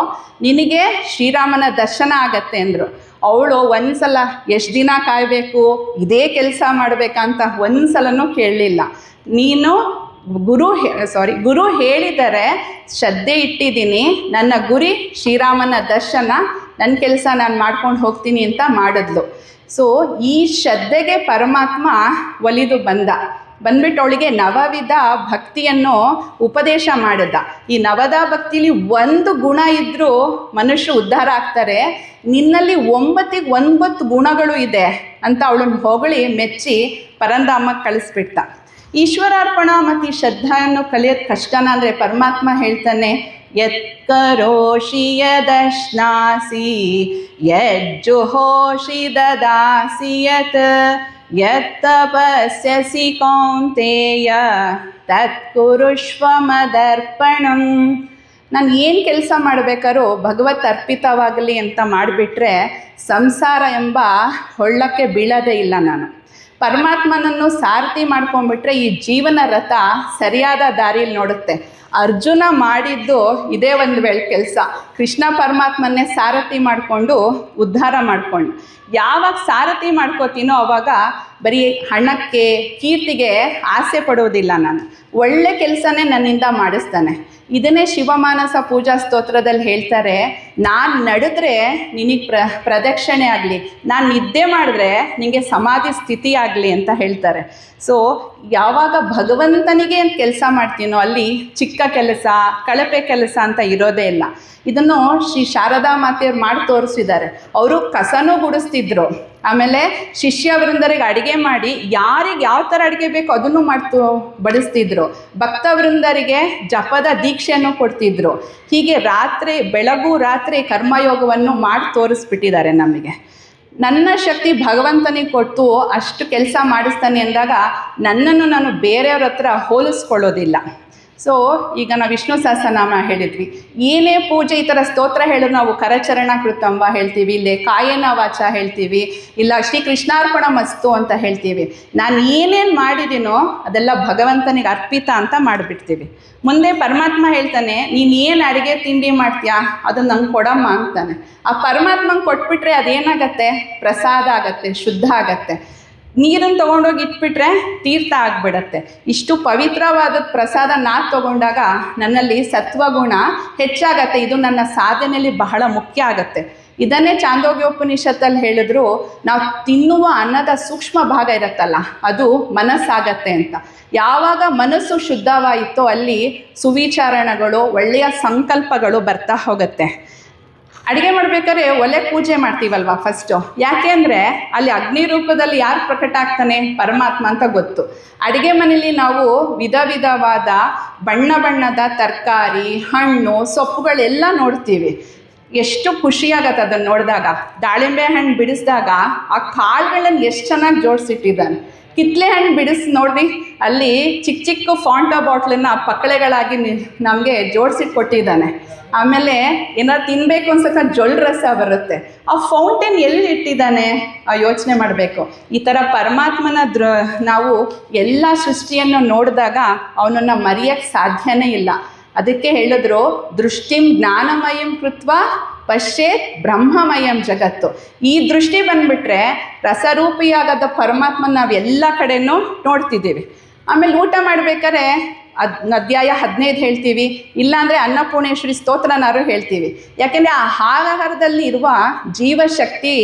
ನಿನಗೆ ಶ್ರೀರಾಮನ ದರ್ಶನ ಆಗತ್ತೆ ಅಂದರು. ಅವಳು ಒಂದು ಸಲ ಎಷ್ಟು ದಿನ ಕಾಯಬೇಕು, ಇದೇ ಕೆಲಸ ಮಾಡಬೇಕಂತ ಒಂದು ಸಲನೂ ಕೇಳಲಿಲ್ಲ. ನೀನು ಗುರು ಹೇಳಿದರೆ ಶ್ರದ್ಧೆ ಇಟ್ಟಿದ್ದೀನಿ, ನನ್ನ ಗುರಿ ಶ್ರೀರಾಮನ ದರ್ಶನ, ನನ್ನ ಕೆಲಸ ನಾನು ಮಾಡ್ಕೊಂಡು ಹೋಗ್ತೀನಿ ಅಂತ ಮಾಡಿದ್ಲು. ಸೊ ಈ ಶ್ರದ್ಧೆಗೆ ಪರಮಾತ್ಮ ಒಲಿದು ಬಂದ್ಬಿಟ್ಟು ಅವಳಿಗೆ ನವವಿಧ ಭಕ್ತಿಯನ್ನು ಉಪದೇಶ ಮಾಡಿದ. ಈ ನವದ ಭಕ್ತಿಲಿ ಒಂದು ಗುಣ ಇದ್ದರೂ ಮನುಷ್ಯ ಉದ್ಧಾರ ಆಗ್ತಾರೆ, ನಿನ್ನಲ್ಲಿ 9 ಗುಣಗಳು ಇದೆ ಅಂತ ಅವಳನ್ನು ಹೊಗಳಿ ಮೆಚ್ಚಿ ಪರಂಧಾಮಕ್ಕೆ ಕಳಿಸ್ಬಿಟ್ಟ. ಈಶ್ವರಾರ್ಪಣ ಮತ್ತು ಈ ಶ್ರದ್ಧೆಯನ್ನು ಕಲಿಯೋದು ಕಷ್ಟನ ಅಂದರೆ ಪರಮಾತ್ಮ ಹೇಳ್ತಾನೆ, ಯತ್ಕರೋಷಿ ಯದಶ್ನಾಸಿ ಯಜ್ಜುಹೋಷಿ ದದಾಸಿ ಯತ್ತಪಸ್ಯಸಿ ಕೌಂತೇಯ ತತ್ಕುರುಷ್ವ ಮದರ್ಪಣಂ. ನಾನು ಏನು ಕೆಲಸ ಮಾಡಬೇಕಾದ್ರೂ ಭಗವತ್ ಅರ್ಪಿತವಾಗಲಿ ಅಂತ ಮಾಡಿಬಿಟ್ರೆ ಸಂಸಾರ ಎಂಬ ಹೊಳ್ಳಕ್ಕೆ ಬೀಳೋದೇ ಇಲ್ಲ. ನಾನು ಪರಮಾತ್ಮನನ್ನು ಸಾರಥಿ ಮಾಡ್ಕೊಂಡ್ಬಿಟ್ರೆ ಈ ಜೀವನ ರಥ ಸರಿಯಾದ ದಾರಿಯಲ್ಲಿ ನೋಡುತ್ತೆ. ಅರ್ಜುನ ಮಾಡಿದ್ದು ಇದೇ ಒಂದು ಕೆಲಸ, ಕೃಷ್ಣ ಪರಮಾತ್ಮನ್ನೇ ಸಾರಥಿ ಮಾಡಿಕೊಂಡು ಉದ್ಧಾರ ಮಾಡಿಕೊಂಡು. ಯಾವಾಗ ಸಾರಥಿ ಮಾಡ್ಕೋತೀನೋ ಆವಾಗ ಬರೀ ಹಣಕ್ಕೆ ಕೀರ್ತಿಗೆ ಆಸೆ ಪಡೋದಿಲ್ಲ. ನಾನು ಒಳ್ಳೆ ಕೆಲಸನೇ ನನ್ನಿಂದ ಮಾಡಿಸ್ತಾನೆ. ಇದನ್ನೇ ಶಿವಮಾನಸ ಪೂಜಾ ಸ್ತೋತ್ರದಲ್ಲಿ ಹೇಳ್ತಾರೆ, ನಾನು ನಡೆದ್ರೆ ನಿನಗೆ ಪ್ರದಕ್ಷಿಣೆ ಆಗಲಿ, ನಾನು ನಿದ್ದೆ ಮಾಡಿದ್ರೆ ನಿನಗೆ ಸಮಾಧಿ ಸ್ಥಿತಿ ಆಗಲಿ ಅಂತ ಹೇಳ್ತಾರೆ. ಸೊ ಯಾವಾಗ ಭಗವಂತನಿಗೆ ಕೆಲಸ ಮಾಡ್ತೀನೋ ಅಲ್ಲಿ ಚಿಕ್ಕ ಕೆಲಸ, ಕಳಪೆ ಕೆಲಸ ಅಂತ ಇರೋದೇ ಇಲ್ಲ. ಇದನ್ನು ಶ್ರೀ ಶಾರದಾ ಮಾತೆಯವ್ರು ಮಾಡಿ ತೋರಿಸಿದ್ದಾರೆ. ಅವರು ಕಸನೂ ಗುಡಿಸ್ತಿದ್ರು, ಆಮೇಲೆ ಶಿಷ್ಯ ವೃಂದರಿಗೆ ಅಡುಗೆ ಮಾಡಿ ಯಾರಿಗೆ ಯಾವ ಥರ ಅಡುಗೆ ಬೇಕೋ ಅದನ್ನು ಬಡಿಸ್ತಿದ್ರು. ಭಕ್ತ ವೃಂದರಿಗೆ ಜಪದ ದೀಕ್ಷೆಯನ್ನು ಕೊಡ್ತಿದ್ರು. ಹೀಗೆ ಬೆಳಗು ರಾತ್ರಿ ಕರ್ಮಯೋಗವನ್ನು ಮಾಡಿ ತೋರಿಸ್ಬಿಟ್ಟಿದ್ದಾರೆ ನಮಗೆ. ನನ್ನ ಶಕ್ತಿ ಭಗವಂತನಿಗೆ ಕೊಟ್ಟು ಅಷ್ಟು ಕೆಲಸ ಮಾಡಿಸ್ತಾನೆ ಅಂದಾಗ ನನ್ನನ್ನು ನಾನು ಬೇರೆಯವ್ರ ಹತ್ರ ಹೋಲಿಸ್ಕೊಳ್ಳೋದಿಲ್ಲ. ಸೊ ಈಗ ನಾವು ವಿಷ್ಣು ಸಹಸ್ರನಾಮ ಹೇಳಿದ್ವಿ, ಏನೇ ಪೂಜೆ ಈ ಥರ ಸ್ತೋತ್ರ ಹೇಳಿದ್ರು ನಾವು ಕರಚರಣ ಕೃತಂವ ಹೇಳ್ತೀವಿ, ಇಲ್ಲೇ ಕಾಯನ ವಾಚ ಹೇಳ್ತೀವಿ, ಇಲ್ಲ ಶ್ರೀ ಕೃಷ್ಣಾರ್ಪಣ ಮಸ್ತು ಅಂತ ಹೇಳ್ತೀವಿ. ನಾನು ಏನೇನು ಮಾಡಿದ್ದೀನೋ ಅದೆಲ್ಲ ಭಗವಂತನಿಗೆ ಅರ್ಪಿತ ಅಂತ ಮಾಡಿಬಿಡ್ತೀವಿ. ಮುಂದೆ ಪರಮಾತ್ಮ ಹೇಳ್ತಾನೆ, ನೀನು ಏನು ಅಡುಗೆ ತಿಂಡಿ ಮಾಡ್ತೀಯಾ ಅದನ್ನು ನಂಗೆ ಕೊಡಮ್ಮ ಅಂತಾನೆ. ಆ ಪರಮಾತ್ಮಂಗೆ ಕೊಟ್ಬಿಟ್ರೆ ಅದೇನಾಗತ್ತೆ, ಪ್ರಸಾದ ಆಗತ್ತೆ, ಶುದ್ಧ ಆಗತ್ತೆ. ನೀರನ್ನು ತೊಗೊಂಡೋಗಿ ಇಟ್ಬಿಟ್ರೆ ತೀರ್ಥ ಆಗಿಬಿಡತ್ತೆ. ಇಷ್ಟು ಪವಿತ್ರವಾದ ಪ್ರಸಾದ ನಾನು ತೊಗೊಂಡಾಗ ನನ್ನಲ್ಲಿ ಸತ್ವಗುಣ ಹೆಚ್ಚಾಗತ್ತೆ. ಇದು ನನ್ನ ಸಾಧನೆಯಲ್ಲಿ ಬಹಳ ಮುಖ್ಯ ಆಗತ್ತೆ. ಇದನ್ನೇ ಚಾಂದೋಗ್ಯೋಪನಿಷತ್ತಲ್ಲಿ ಹೇಳಿದ್ರು, ನಾವು ತಿನ್ನುವ ಅನ್ನದ ಸೂಕ್ಷ್ಮ ಭಾಗ ಇರುತ್ತಲ್ಲ ಅದು ಮನಸ್ಸಾಗತ್ತೆ ಅಂತ. ಯಾವಾಗ ಮನಸ್ಸು ಶುದ್ಧವಾಯಿತೋ ಅಲ್ಲಿ ಸುವಿಚಾರಣಗಳು, ಒಳ್ಳೆಯ ಸಂಕಲ್ಪಗಳು ಬರ್ತಾ ಹೋಗುತ್ತೆ. ಅಡುಗೆ ಮಾಡಬೇಕಾದ್ರೆ ಒಲೆ ಪೂಜೆ ಮಾಡ್ತೀವಲ್ವ ಫಸ್ಟು, ಯಾಕೆ ಅಂದರೆ ಅಲ್ಲಿ ಅಗ್ನಿ ರೂಪದಲ್ಲಿ ಯಾರು ಪ್ರಕಟ ಆಗ್ತಾನೆ, ಪರಮಾತ್ಮ ಅಂತ ಗೊತ್ತು. ಅಡುಗೆ ಮನೆಯಲ್ಲಿ ನಾವು ವಿಧ ವಿಧವಾದ ಬಣ್ಣದ ತರಕಾರಿ, ಹಣ್ಣು, ಸೊಪ್ಪುಗಳೆಲ್ಲ ನೋಡ್ತೀವಿ. ಎಷ್ಟು ಖುಷಿಯಾಗತ್ತೆ ಅದನ್ನು ನೋಡಿದಾಗ. ದಾಳಿಂಬೆ ಹಣ್ಣು ಬಿಡಿಸಿದಾಗ ಆ ಕಾಳುಗಳನ್ನು ಎಷ್ಟು ಚೆನ್ನಾಗಿ ಜೋಡಿಸಿಟ್ಟಿದ್ದಾನೆ. ಕಿತ್ತಳೆ ಹಣ್ಣು ಬಿಡಿಸಿ ನೋಡ್ರಿ, ಅಲ್ಲಿ ಚಿಕ್ಕ ಚಿಕ್ಕ ಫಾಂಟಾ ಬಾಟ್ಲನ್ನು ಪಕ್ಕಳೆಗಳಾಗಿ ನಮಗೆ ಜೋಡಿಸಿಟ್ಟು ಕೊಟ್ಟಿದ್ದಾನೆ. ಆಮೇಲೆ ಏನಾದ್ರು ತಿನ್ನಬೇಕು ಅನ್ಸಕ್ಕ ಜೊಳ್ಳು ರಸ ಬರುತ್ತೆ, ಆ ಫೌಂಟೇನ್ ಎಲ್ಲಿ ಇಟ್ಟಿದ್ದಾನೆ ಯೋಚನೆ ಮಾಡಬೇಕು. ಈ ಥರ ಪರಮಾತ್ಮನ ನಾವು ಎಲ್ಲ ಸೃಷ್ಟಿಯನ್ನು ನೋಡಿದಾಗ ಅವನನ್ನು ಮರೆಯೋಕ್ಕೆ ಸಾಧ್ಯನೇ ಇಲ್ಲ. ಅದಕ್ಕೆ ಹೇಳಿದ್ರು, ದೃಷ್ಟಿಂ ಜ್ಞಾನಮಯಂ ಕೃತ್ವ ಪಶ್ಯೇತ್ ಬ್ರಹ್ಮಮಯಂ ಜಗತ್ತು. ಈ ದೃಷ್ಟಿ ಬಂದುಬಿಟ್ರೆ ರಸರೂಪಿಯಾಗದ ಪರಮಾತ್ಮನ ನಾವು ಎಲ್ಲ ಕಡೆನೂ ನೋಡ್ತಿದ್ದೀವಿ. ಆಮೇಲೆ ಊಟ ಮಾಡಬೇಕಾದ್ರೆ ಅಧ್ಯಾಯ 15 ಹೇಳ್ತೀವಿ, ಇಲ್ಲಾಂದರೆ ಅನ್ನಪೂರ್ಣೇಶ್ವರಿ ಸ್ತೋತ್ರನಾರು ಹೇಳ್ತೀವಿ. ಯಾಕೆಂದರೆ ಆ ಆಹಾರದಲ್ಲಿ ಇರುವ ಜೀವಶಕ್ತಿ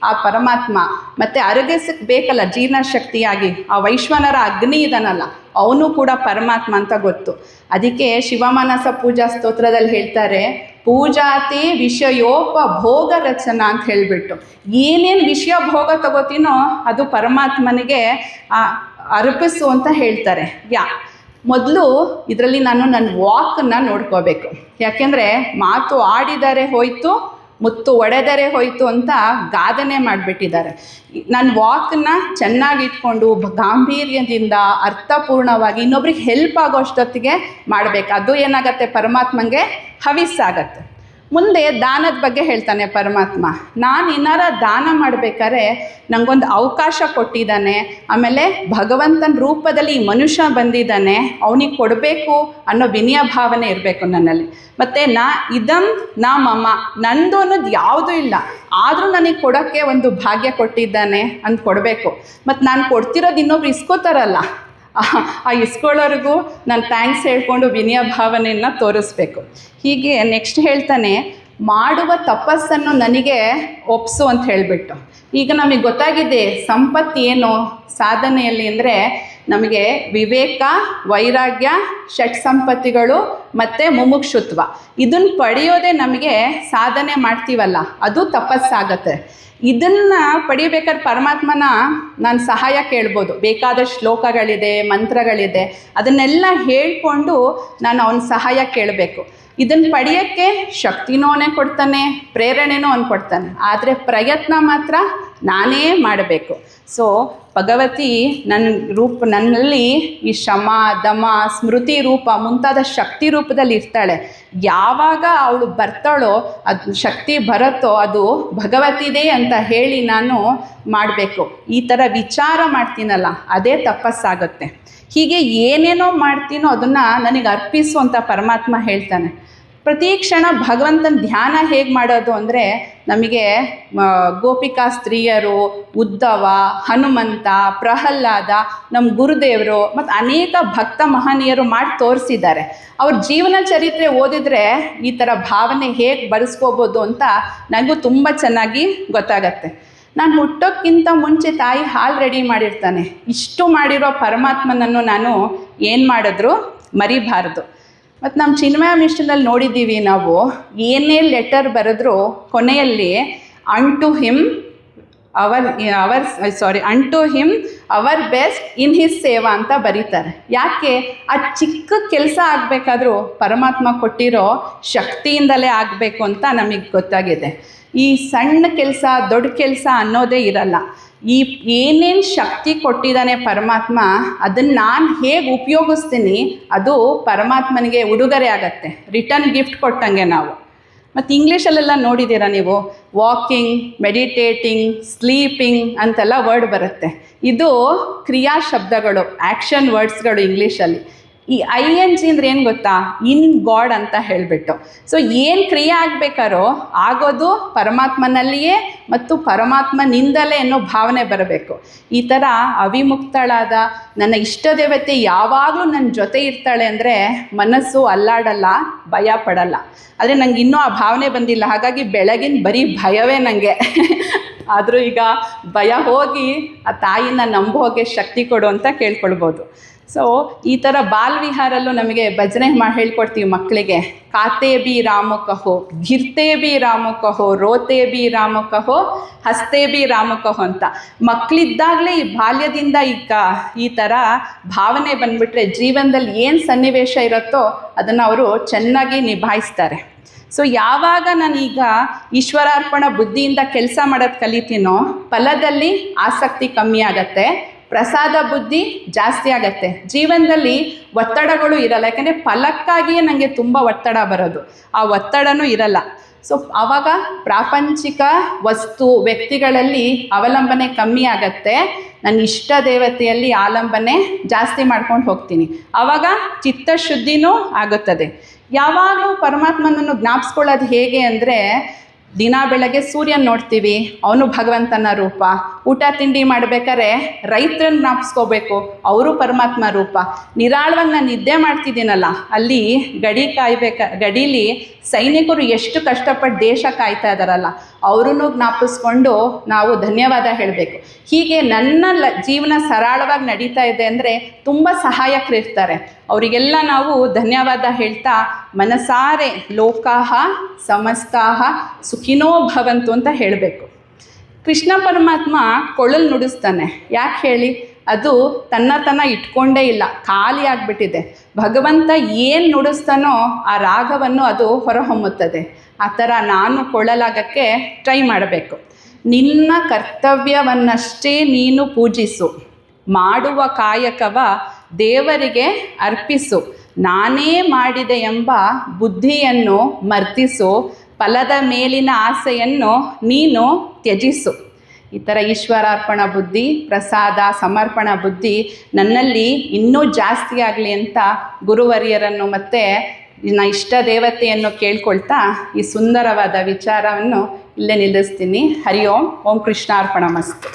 ಆ ಪರಮಾತ್ಮ, ಮತ್ತು ಅರಗಿಸಕ್ಕೆ ಬೇಕಲ್ಲ ಜೀರ್ಣಶಕ್ತಿಯಾಗಿ ಆ ವೈಶ್ವಾನರ ಅಗ್ನಿ ಇದನ್ನಲ್ಲ, ಅವನು ಕೂಡ ಪರಮಾತ್ಮ ಅಂತ ಗೊತ್ತು. ಅದಕ್ಕೆ ಶಿವಮಾನಸ ಪೂಜಾ ಸ್ತೋತ್ರದಲ್ಲಿ ಹೇಳ್ತಾರೆ, ಪೂಜಾತಿ ವಿಷಯೋಪಭೋಗ ರಚನಾ ಅಂತ ಹೇಳಿಬಿಟ್ಟು, ಏನೇನು ವಿಷಯ ಭೋಗ ತಗೋತೀನೋ ಅದು ಪರಮಾತ್ಮನಿಗೆ ಅರ್ಪಿಸು ಅಂತ ಹೇಳ್ತಾರೆ. ಮೊದಲು ಇದರಲ್ಲಿ ನಾನು ನನ್ನ ವಾಕನ್ನು ನೋಡ್ಕೋಬೇಕು. ಯಾಕೆಂದರೆ ಮಾತು ಆಡಿದರೆ ಹೋಯಿತು, ಮುತ್ತು ಒಡೆದರೆ ಹೋಯಿತು ಅಂತ ಗಾದನೆ ಮಾಡಿಬಿಟ್ಟಿದ್ದಾರೆ. ನನ್ನ ವಾಕನ್ನು ಚೆನ್ನಾಗಿ ಇಟ್ಕೊಂಡು ಗಾಂಭೀರ್ಯದಿಂದ ಅರ್ಥಪೂರ್ಣವಾಗಿ ಇನ್ನೊಬ್ರಿಗೆ ಹೆಲ್ಪ್ ಆಗೋ ಅಷ್ಟೊತ್ತಿಗೆ ಮಾಡಬೇಕು. ಅದು ಏನಾಗತ್ತೆ, ಪರಮಾತ್ಮಂಗೆ ಹವಿಸ್ಸಾಗತ್ತೆ. ಮುಂದೆ ದಾನದ ಬಗ್ಗೆ ಹೇಳ್ತಾನೆ ಪರಮಾತ್ಮ. ನಾನು ಏನಾರ ದಾನ ಮಾಡಬೇಕಾದ್ರೆ ನನಗೊಂದು ಅವಕಾಶ ಕೊಟ್ಟಿದ್ದಾನೆ, ಆಮೇಲೆ ಭಗವಂತನ ರೂಪದಲ್ಲಿ ಈ ಮನುಷ್ಯ ಬಂದಿದ್ದಾನೆ, ಅವನಿಗೆ ಕೊಡಬೇಕು ಅನ್ನೋ ವಿನಯ ಭಾವನೆ ಇರಬೇಕು ನನ್ನಲ್ಲಿ. ಮತ್ತು ನಾ ಮಮ, ನಂದು ಅನ್ನೋದು ಯಾವುದೂ ಇಲ್ಲ, ಆದರೂ ನನಗೆ ಕೊಡೋಕ್ಕೆ ಒಂದು ಭಾಗ್ಯ ಕೊಟ್ಟಿದ್ದಾನೆ ಅಂತ ಕೊಡಬೇಕು. ಮತ್ತು ನಾನು ಕೊಡ್ತಿರೋದು ಇನ್ನೊಬ್ರು ಇಸ್ಕೋತಾರಲ್ಲ, ಆ ಇಸ್ಕೊಳ್ಳೋರಿಗೂ ನಾನು ಥ್ಯಾಂಕ್ಸ್ ಹೇಳ್ಕೊಂಡು ವಿನಯ ಭಾವನೆಯನ್ನು ತೋರಿಸ್ಬೇಕು. ಹೀಗೆ ನೆಕ್ಸ್ಟ್ ಹೇಳ್ತಾನೆ, ಮಾಡುವ ತಪಸ್ಸನ್ನು ನನಗೆ ಒಪ್ಸು ಅಂತ ಹೇಳಿಬಿಟ್ಟು. ಈಗ ನಮಗೆ ಗೊತ್ತಾಗಿದೆ ಸಂಪತ್ತು ಏನು ಸಾಧನೆಯಲ್ಲಿ ಅಂದರೆ, ನಮಗೆ ವಿವೇಕ, ವೈರಾಗ್ಯ, ಷಟ್ ಸಂಪತ್ತಿಗಳು ಮತ್ತು ಮುಮುಕ್ಷುತ್ವ, ಇದನ್ನು ಪಡೆಯೋದೇ ನಮಗೆ ಸಾಧನೆ ಮಾಡ್ತೀವಲ್ಲ ಅದು ತಪಸ್ಸಾಗತ್ತೆ. ಇದನ್ನು ಪಡಿಬೇಕಾದ್ರೆ ಪರಮಾತ್ಮನ ನಾನು ಸಹಾಯ ಕೇಳ್ಬೋದು. ಬೇಕಾದಷ್ಟು ಶ್ಲೋಕಗಳಿದೆ, ಮಂತ್ರಗಳಿದೆ, ಅದನ್ನೆಲ್ಲ ಹೇಳಿಕೊಂಡು ನಾನು ಅವನ ಸಹಾಯ ಕೇಳಬೇಕು. ಇದನ್ನು ಪಡೆಯೋಕ್ಕೆ ಶಕ್ತಿನೂ ಅವನೇ ಕೊಡ್ತಾನೆ, ಪ್ರೇರಣೆನೂ ಅವನು ಕೊಡ್ತಾನೆ, ಆದರೆ ಪ್ರಯತ್ನ ಮಾತ್ರ ನಾನೇ ಮಾಡಬೇಕು. ಸೊ ಭಗವತಿ ನನ್ನಲ್ಲಿ ಈ ಶಮ, ದಮ, ಸ್ಮೃತಿ ರೂಪ ಮುಂತಾದ ಶಕ್ತಿ ರೂಪದಲ್ಲಿ ಇರ್ತಾಳೆ. ಯಾವಾಗ ಅವಳು ಬರ್ತಾಳೋ, ಅದು ಶಕ್ತಿ ಬರುತ್ತೋ ಅದು ಭಗವತಿದೇ ಅಂತ ಹೇಳಿ ನಾನು ಮಾಡಬೇಕು. ಈ ಥರ ವಿಚಾರ ಮಾಡ್ತೀನಲ್ಲ ಅದೇ ತಪಸ್ಸಾಗುತ್ತೆ. ಹೀಗೆ ಏನೇನೋ ಮಾಡ್ತೀನೋ ಅದನ್ನು ನನಗೆ ಅರ್ಪಿಸು ಅಂತ ಪರಮಾತ್ಮ ಹೇಳ್ತಾನೆ. ಪ್ರತಿ ಕ್ಷಣ ಭಗವಂತನ ಧ್ಯಾನ ಹೇಗೆ ಮಾಡೋದು ಅಂದರೆ, ನಮಗೆ ಗೋಪಿಕಾ ಸ್ತ್ರೀಯರು, ಉದ್ಧವ, ಹನುಮಂತ, ಪ್ರಹ್ಲಾದ, ನಮ್ಮ ಗುರುದೇವರು ಮತ್ತು ಅನೇಕ ಭಕ್ತ ಮಹನೀಯರು ಮಾಡಿ ತೋರಿಸಿದ್ದಾರೆ. ಅವ್ರ ಜೀವನ ಚರಿತ್ರೆ ಓದಿದರೆ ಈ ಥರ ಭಾವನೆ ಹೇಗೆ ಬರೆಸ್ಕೋಬೋದು ಅಂತ ನನಗೂ ತುಂಬ ಚೆನ್ನಾಗಿ ಗೊತ್ತಾಗತ್ತೆ. ನಾನು ಹುಟ್ಟೋಕ್ಕಿಂತ ಮುಂಚೆ ತಾಯಿ ಹಾಲು ರೆಡಿ ಮಾಡಿರ್ತಾನೆ. ಇಷ್ಟು ಮಾಡಿರೋ ಪರಮಾತ್ಮನನ್ನು ನಾನು ಏನು ಮಾಡಿದ್ರು ಮರಿಬಾರ್ದು. ಮತ್ತು ನಮ್ಮ ಚಿನ್ಮಯ ಮಿಷನಲ್ಲಿ ನೋಡಿದ್ದೀವಿ ನಾವು, ಏನೇ ಲೆಟರ್ ಬರೆದ್ರೂ ಕೊನೆಯಲ್ಲಿ ಅಂಟು him hour best in his ಸೇವಾ ಅಂತ ಬರೀತಾರೆ. ಯಾಕೆ? ಆ ಚಿಕ್ಕ ಕೆಲಸ ಆಗಬೇಕಾದ್ರೂ ಪರಮಾತ್ಮ ಕೊಟ್ಟಿರೋ ಶಕ್ತಿಯಿಂದಲೇ ಆಗಬೇಕು ಅಂತ ನಮಗೆ ಗೊತ್ತಾಗಿದೆ. ಈ ಸಣ್ಣ ಕೆಲಸ ದೊಡ್ಡ ಕೆಲಸ ಅನ್ನೋದೇ ಇರಲ್ಲ. ಈ ಏನೇನು ಶಕ್ತಿ ಕೊಟ್ಟಿದ್ದಾನೆ ಪರಮಾತ್ಮ, ಅದನ್ನು ನಾನು ಹೇಗೆ ಉಪಯೋಗಿಸ್ತೀನಿ ಅದು ಪರಮಾತ್ಮನಿಗೆ ಉಡುಗೊರೆ ಆಗತ್ತೆ, ರಿಟರ್ನ್ ಗಿಫ್ಟ್ ಕೊಟ್ಟಂಗೆ ನಾವು. ಮತ್ತು ಇಂಗ್ಲೀಷಲ್ಲೆಲ್ಲ ನೋಡಿದ್ದೀರಾ ನೀವು, ವಾಕಿಂಗ್, ಮೆಡಿಟೇಟಿಂಗ್, ಸ್ಲೀಪಿಂಗ್ ಅಂತೆಲ್ಲ ವರ್ಡ್ ಬರುತ್ತೆ. ಇದು ಕ್ರಿಯಾ ಶಬ್ದಗಳು, ಆ್ಯಕ್ಷನ್ ವರ್ಡ್ಸ್ಗಳು ಇಂಗ್ಲೀಷಲ್ಲಿ. ಈ ING ಅಂದರೆ ಏನು ಗೊತ್ತಾ? ಇನ್ ಗಾಡ್ ಅಂತ ಹೇಳಿಬಿಟ್ಟು. ಸೊ ಏನು ಕ್ರಿಯೆ ಆಗಬೇಕಾರೋ ಆಗೋದು ಪರಮಾತ್ಮನಲ್ಲಿಯೇ ಮತ್ತು ಪರಮಾತ್ಮನಿಂದಲೇ ಅನ್ನೋ ಭಾವನೆ ಬರಬೇಕು. ಈ ಥರ ಅವಿಮುಕ್ತಳಾದ ನನ್ನ ಇಷ್ಟ ದೇವತೆ ಯಾವಾಗಲೂ ನನ್ನ ಜೊತೆ ಇರ್ತಾಳೆ ಅಂದರೆ ಮನಸ್ಸು ಅಲ್ಲಾಡಲ್ಲ, ಭಯ ಪಡಲ್ಲ. ಆದರೆ ನಂಗೆ ಇನ್ನೂ ಆ ಭಾವನೆ ಬಂದಿಲ್ಲ, ಹಾಗಾಗಿ ಬೆಳಗಿನ ಬರೀ ಭಯವೇ ನನಗೆ. ಆದರೂ ಈಗ ಭಯ ಹೋಗಿ ಆ ತಾಯಿನ ನಂಬೋಗೆ ಶಕ್ತಿ ಕೊಡು ಅಂತ ಕೇಳ್ಕೊಳ್ಬೋದು. ಸೊ ಈ ಥರ ಬಾಲ್ವಿಹಾರಲ್ಲೂ ನಮಗೆ ಭಜನೆ ಹೇಳ್ಕೊಡ್ತೀವಿ ಮಕ್ಕಳಿಗೆ. ಕಾತೆ ಬಿ ರಾಮು ಕಹೋ, ಘಿರ್ತೆ ಬಿ ರಾಮು ಕಹೋ, ರೋತೆ ಬಿ ರಾಮು ಕಹೋ, ಹಸ್ತೆ ಬಿ ರಾಮು ಕಹೋ ಅಂತ. ಮಕ್ಕಳಿದ್ದಾಗಲೇ ಈ ಬಾಲ್ಯದಿಂದ ಈ ಥರ ಭಾವನೆ ಬಂದುಬಿಟ್ರೆ ಜೀವನದಲ್ಲಿ ಏನು ಸನ್ನಿವೇಶ ಇರುತ್ತೋ ಅದನ್ನು ಅವರು ಚೆನ್ನಾಗಿ ನಿಭಾಯಿಸ್ತಾರೆ. ಸೊ ಯಾವಾಗ ನಾನೀಗ ಈಶ್ವರಾರ್ಪಣ ಬುದ್ಧಿಯಿಂದ ಕೆಲಸ ಮಾಡೋದು ಕಲಿತೀನೋ ಫಲದಲ್ಲಿ ಆಸಕ್ತಿ ಕಮ್ಮಿ ಆಗತ್ತೆ, ಪ್ರಸಾದ ಬುದ್ಧಿ ಜಾಸ್ತಿ ಆಗತ್ತೆ. ಜೀವನದಲ್ಲಿ ಒತ್ತಡಗಳು ಇರಲ್ಲ, ಯಾಕೆಂದರೆ ಫಲಕ್ಕಾಗಿಯೇ ನನಗೆ ತುಂಬ ಒತ್ತಡ ಬರೋದು, ಆ ಒತ್ತಡನೂ ಇರಲ್ಲ. ಸೊ ಆವಾಗ ಪ್ರಾಪಂಚಿಕ ವಸ್ತು ವ್ಯಕ್ತಿಗಳಲ್ಲಿ ಅವಲಂಬನೆ ಕಮ್ಮಿ ಆಗತ್ತೆ, ನನ್ನ ಇಷ್ಟ ದೇವತೆಯಲ್ಲಿ ಆಲಂಬನೆ ಜಾಸ್ತಿ ಮಾಡ್ಕೊಂಡು ಹೋಗ್ತೀನಿ. ಆವಾಗ ಚಿತ್ತಶುದ್ಧಿನೂ ಆಗುತ್ತದೆ. ಯಾವಾಗಲೂ ಪರಮಾತ್ಮನನ್ನು ಜ್ಞಾಪಿಸ್ಕೊಳ್ಳೋದು ಹೇಗೆ ಅಂದರೆ, ದಿನ ಬೆಳಗ್ಗೆ ಸೂರ್ಯನ ನೋಡ್ತೀವಿ, ಅವನು ಭಗವಂತನ ರೂಪ. ಊಟ ತಿಂಡಿ ಮಾಡ್ಬೇಕಾದ್ರೆ ರೈತರನ್ನ ಜ್ಞಾಪಿಸ್ಕೋಬೇಕು, ಅವರು ಪರಮಾತ್ಮ ರೂಪ. ನಿರಾಳವಾಗಿ ನಾನು ನಿದ್ದೆ ಮಾಡ್ತಿದ್ದೀನಲ್ಲ, ಅಲ್ಲಿ ಗಡೀಲಿ ಸೈನಿಕರು ಎಷ್ಟು ಕಷ್ಟಪಟ್ಟು ದೇಶ ಕಾಯ್ತಾ ಇದ್ದಾರಲ್ಲ, ಅವ್ರನ್ನೂ ಜ್ಞಾಪಿಸ್ಕೊಂಡು ನಾವು ಧನ್ಯವಾದ ಹೇಳಬೇಕು. ಹೀಗೆ ನನ್ನ ಜೀವನ ಸರಳವಾಗಿ ನಡೀತಾ ಇದೆ ಅಂದರೆ ತುಂಬ ಸಹಾಯಕರಿರ್ತಾರೆ, ಅವರಿಗೆಲ್ಲ ನಾವು ಧನ್ಯವಾದ ಹೇಳ್ತಾ ಮನಸಾರೆ ಲೋಕಾಹ ಸಮಸ್ತಾಹ ಸುಖಿನೋ ಭವಂತು ಅಂತ ಹೇಳಬೇಕು. ಕೃಷ್ಣ ಪರಮಾತ್ಮ ಕೊಳಲು ನುಡಿಸ್ತಾನೆ. ಯಾಕೆ ಹೇಳಿ? ಅದು ತನ್ನ ಇಟ್ಕೊಂಡೇ ಇಲ್ಲ, ಖಾಲಿ ಆಗಿಬಿಟ್ಟಿದೆ. ಭಗವಂತ ಏನು ನುಡಿಸ್ತಾನೋ ಆ ರಾಗವನ್ನು ಅದು ಹೊರಹೊಮ್ಮುತ್ತದೆ. ಆ ಥರ ನಾನು ಕೊಳಲಾಗಕ್ಕೆ ಟ್ರೈ ಮಾಡಬೇಕು. ನಿನ್ನ ಕರ್ತವ್ಯವನ್ನಷ್ಟೇ ನೀನು ಪೂಜಿಸು, ಮಾಡುವ ಕಾಯಕವ ದೇವರಿಗೆ ಅರ್ಪಿಸು, ನಾನೇ ಮಾಡಿದೆ ಎಂಬ ಬುದ್ಧಿಯನ್ನು ಮರ್ತಿಸು, ಫಲದ ಮೇಲಿನ ಆಸೆಯನ್ನು ನೀನು ತ್ಯಜಿಸು. ಈ ಥರ ಈಶ್ವರಾರ್ಪಣ ಬುದ್ಧಿ, ಪ್ರಸಾದ ಸಮರ್ಪಣಾ ಬುದ್ಧಿ ನನ್ನಲ್ಲಿ ಇನ್ನೂ ಜಾಸ್ತಿ ಆಗಲಿ ಅಂತ ಗುರುವರಿಯರನ್ನು ಮತ್ತು ಇಷ್ಟ ದೇವತೆಯನ್ನು ಕೇಳ್ಕೊಳ್ತಾ ಈ ಸುಂದರವಾದ ವಿಚಾರವನ್ನು ಇಲ್ಲೇ ನಿಲ್ಲಿಸ್ತೀನಿ. ಹರಿ ಓಂ. ಓಂ ಕೃಷ್ಣಾರ್ಪಣಮಸ್ತು.